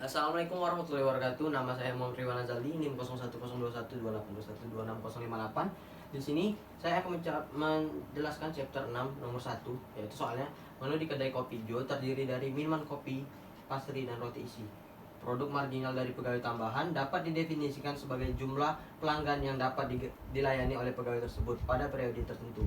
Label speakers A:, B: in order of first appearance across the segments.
A: Assalamualaikum warahmatullahi wabarakatuh. Nama saya Muhammad Riwan Azali, NIM 01021282612608. Di sini saya akan menjelaskan chapter 6 nomor 1, yaitu soalnya menu di kedai kopi Jo terdiri dari minuman kopi, pastry, dan roti isi. Produk marginal dari pegawai tambahan dapat didefinisikan sebagai jumlah pelanggan yang dapat dilayani oleh pegawai tersebut pada periode tertentu.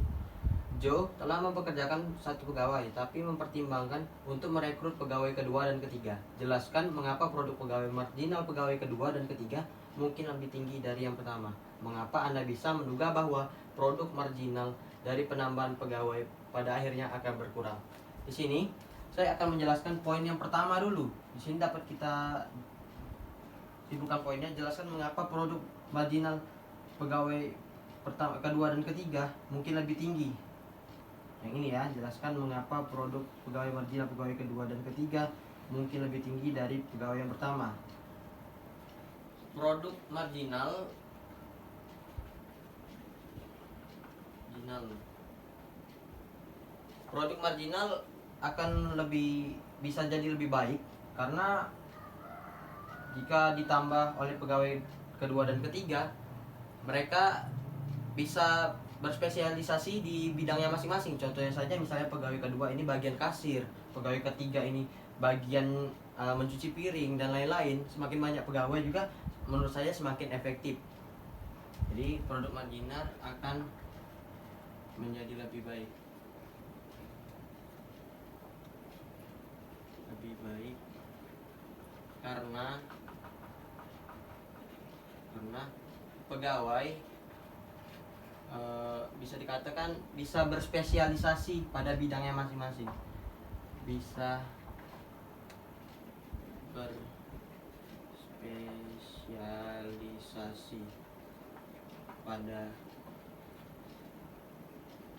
A: Joe telah mempekerjakan satu pegawai, tapi mempertimbangkan untuk merekrut pegawai kedua dan ketiga. Jelaskan mengapa produk pegawai marginal pegawai kedua dan ketiga mungkin lebih tinggi dari yang pertama. Mengapa Anda bisa menduga bahwa produk marginal dari penambahan pegawai pada akhirnya akan berkurang. Di sini saya akan menjelaskan poin yang pertama dulu. Di sini dapat kita sibukkan poinnya. Jelaskan mengapa produk marginal pegawai pertama, kedua, dan ketiga mungkin lebih tinggi. Yang ini ya, jelaskan mengapa produk pegawai marginal pegawai kedua dan ketiga mungkin lebih tinggi dari pegawai yang pertama. Produk marginal produk marginal akan bisa jadi lebih baik karena jika ditambah oleh pegawai kedua dan ketiga, mereka bisa berspesialisasi di bidangnya masing-masing. Contohnya saja misalnya pegawai kedua ini bagian kasir, pegawai ketiga ini bagian mencuci piring dan lain-lain. Semakin banyak pegawai juga menurut saya semakin efektif. Jadi produk marginal akan menjadi lebih baik. Karena pegawai bisa dikatakan bisa berspesialisasi pada bidangnya masing-masing. Bisa berspesialisasi pada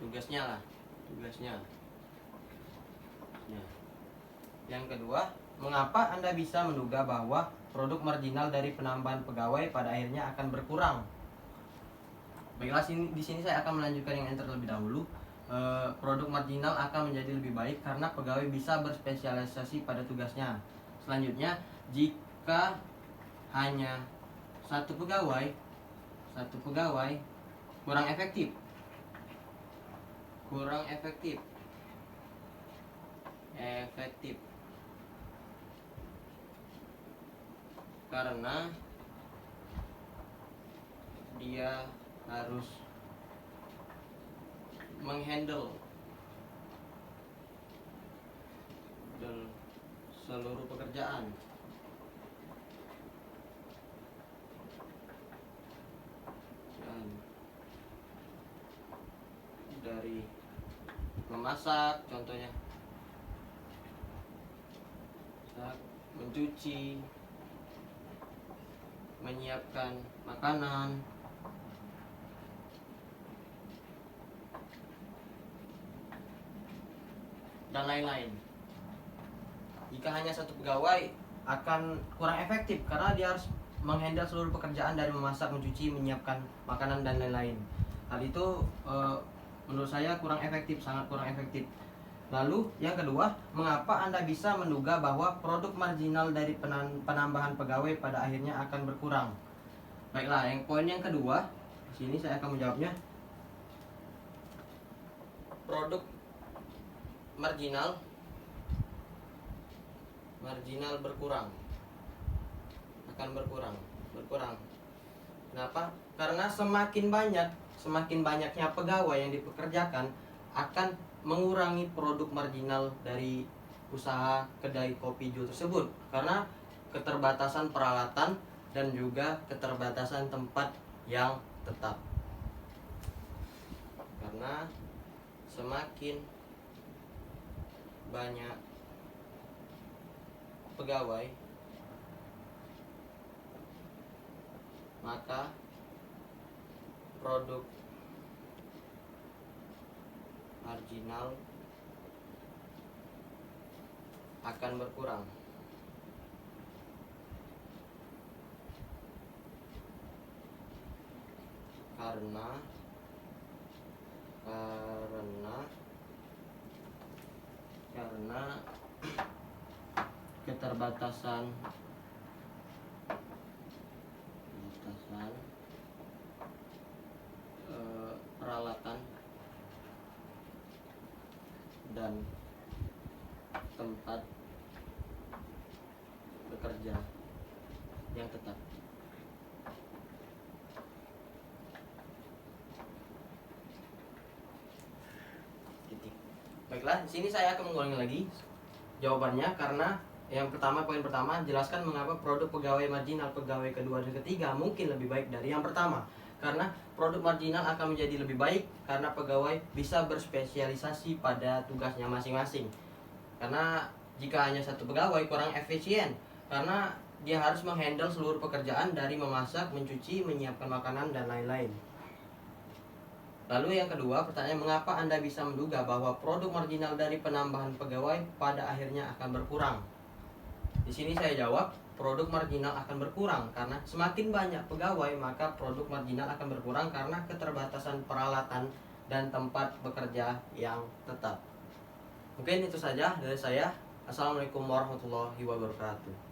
A: tugasnya. Yang kedua, mengapa Anda bisa menduga bahwa produk marginal dari penambahan pegawai pada akhirnya akan berkurang? Baiklah, di sini saya akan melanjutkan yang terlebih dahulu. Produk marginal akan menjadi lebih baik karena pegawai bisa berspesialisasi pada tugasnya. Selanjutnya, jika hanya satu pegawai kurang efektif. Karena dia harus menghandle seluruh pekerjaan. Dari memasak contohnya, mencuci, menyiapkan makanan, dan lain-lain. Jika hanya satu pegawai akan kurang efektif karena dia harus menghandle seluruh pekerjaan dari memasak, mencuci, menyiapkan makanan, dan lain-lain. Hal itu menurut saya sangat kurang efektif. Lalu yang kedua, mengapa Anda bisa menduga bahwa produk marginal dari penambahan pegawai pada akhirnya akan berkurang? Baiklah, poin yang kedua, di sini saya akan menjawabnya. Produk marginal berkurang. Kenapa? Karena semakin banyaknya pegawai yang dipekerjakan akan mengurangi produk marginal dari usaha kedai kopi Jo tersebut, karena keterbatasan peralatan dan juga keterbatasan tempat yang tetap. Karena semakin banyak pegawai, maka produk marginal akan berkurang. Karena keterbatasan peralatan dan tempat bekerja yang tetap. Titik. Baiklah, di sini saya akan mengulangi lagi jawabannya, karena yang pertama, poin pertama, jelaskan mengapa produk pegawai marginal pegawai kedua dan ketiga mungkin lebih baik dari yang pertama. Karena produk marginal akan menjadi lebih baik karena pegawai bisa berspesialisasi pada tugasnya masing-masing. Karena jika hanya satu pegawai kurang efisien, karena dia harus menghandle seluruh pekerjaan dari memasak, mencuci, menyiapkan makanan, dan lain-lain. Lalu yang kedua, pertanyaan, mengapa Anda bisa menduga bahwa produk marginal dari penambahan pegawai pada akhirnya akan berkurang? Di sini saya jawab, produk marginal akan berkurang karena semakin banyak pegawai, maka produk marginal akan berkurang karena keterbatasan peralatan dan tempat bekerja yang tetap. Mungkin itu saja dari saya. Assalamualaikum warahmatullahi wabarakatuh.